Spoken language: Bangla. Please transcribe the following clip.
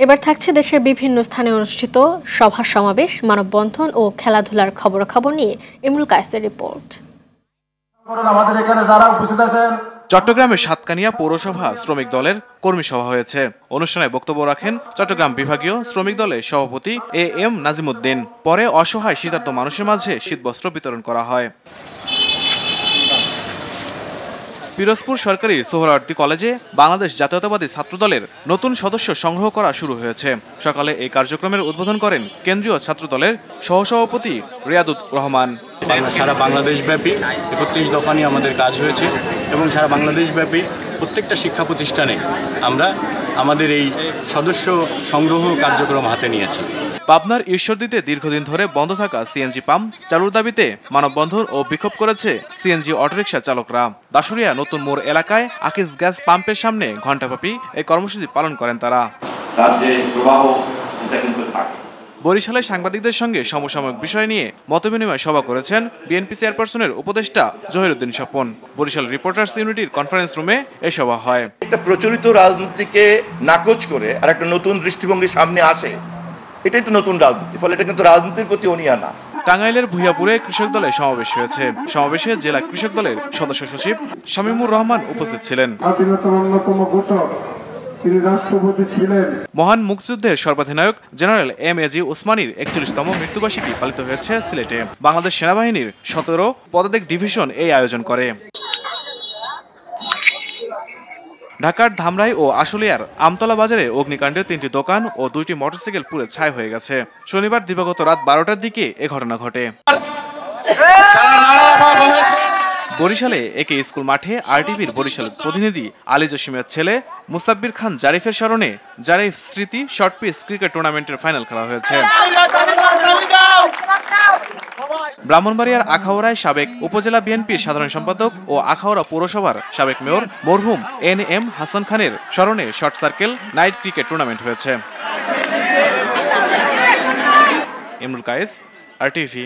এবার থাকছে দেশের বিভিন্ন স্থানে অনুষ্ঠিত সভা সমাবেশ, মানববন্ধন ও খেলাধুলার খবরাখবর নিয়ে ইমরুল কায়েসের রিপোর্ট। আমাদের এখানে যারা উপস্থিত আছেন, চট্টগ্রামের সাতকানিয়া পৌরসভা শ্রমিক দলের কর্মী সভা হয়েছে। অনুষ্ঠানে বক্তব্য রাখেন চট্টগ্রাম বিভাগীয় শ্রমিক দলের সভাপতি এম নাজিমুদ্দিন। পরে অসহায় শীতার্ত মানুষের মাঝে শীতবস্ত্র বিতরণ করা হয়। পিরোজপুর সরকারি সোহরাওয়ার্দী কলেজে বাংলাদেশ জাতীয়তাবাদী ছাত্রদলের নতুন সদস্য সংগ্রহ করা শুরু হয়েছে। সকালে এই কার্যক্রমের উদ্বোধন করেন কেন্দ্রীয় ছাত্রদলের সহসভাপতি রিয়াদুর রহমান। সারা বাংলাদেশব্যাপী ৩১ দফা নিয়ে আমাদের কাজ হয়েছে এবং সারা বাংলাদেশব্যাপী প্রত্যেকটা শিক্ষা প্রতিষ্ঠানে আমরা আমাদের এই সদস্য সংগ্রহ কার্যক্রম হাতে নিয়েছি। পাবনার ঈশ্বরদীতে দীর্ঘদিন ধরে বন্ধ থাকা সিএনজি পাম্প চালুর দাবিতে মানববন্ধন ও বিক্ষোভ করেছে সিএনজি অটোরিকশা চালকরা। দাসুরিয়া নতুন মোড় এলাকায় আকিস গ্যাস পাম্পের সামনে ঘণ্টাব্যাপী এই কর্মসূচি পালন করেন তারা। বরিশালে সাংবাদিকদের সঙ্গে সমসাময়িক বিষয় নিয়ে মতবিনিময় সভা করেছেন বিএনপি চেয়ারপারসনের উপদেষ্টা জহিরুদ্দিন স্বপন। বরিশাল রিপোর্টার্স ইউনিটির কনফারেন্স রুমে এই সভা হয়। একটা প্রচলিত রাজনীতিকে নাকচ করে আর একটা নতুন দৃষ্টিভঙ্গি সামনে আসে, এটাই তো নতুন রাজনীতি। ফলে এটা কিন্তু রাজনীতির প্রতি অনীহা না। টাঙ্গাইলের ভূঁইয়াপুরে কৃষক দলের সমাবেশ হয়েছে। সমাবেশে জেলা কৃষক দলের সদস্য সচিব শামীমুর রহমান উপস্থিত ছিলেন। মহান মুক্তিযুদ্ধের সর্বাধিনায়ক জেনারেল এম.এ.জি. ওসমানীর ৪১তম মৃত্যুবার্ষিকী পালিত হয়েছে সিলেটে। বাংলাদেশ সেনাবাহিনীর ১৭ পদাতিক ডিভিশন এই আয়োজন করে। ঢাকার ধামরাই ও আশুলিয়ার আমতলা বাজারে অগ্নিকাণ্ডে ৩টি দোকান ও ২টি মোটরসাইকেল পুড়ে ছাই হয়ে গেছে। শনিবার দিবাগত রাত ১২টার দিকে এ ঘটনা ঘটে। বরিশালে একে স্কুল মাঠে আরটিভির বরিশাল প্রতিনিধি আলী জসিমের ছেলে মুস্তাব্বির খান জারিফের স্মরণে জারিফ স্মৃতি শর্ট পিচ ক্রিকেট টুর্নামেন্টের ফাইনাল খেলা হয়েছে। ব্রাহ্মণবাড়িয়ার আখাউড়ায় সাবেক উপজেলা বিএনপির সাধারণ সম্পাদক ও আখাউড়া পৌরসভার সাবেক মেয়র মরহুম এন.এম. হাসান খানের স্মরণে short circle night cricket tournament হয়েছে। ইমরুল কায়েস, আরটিভি।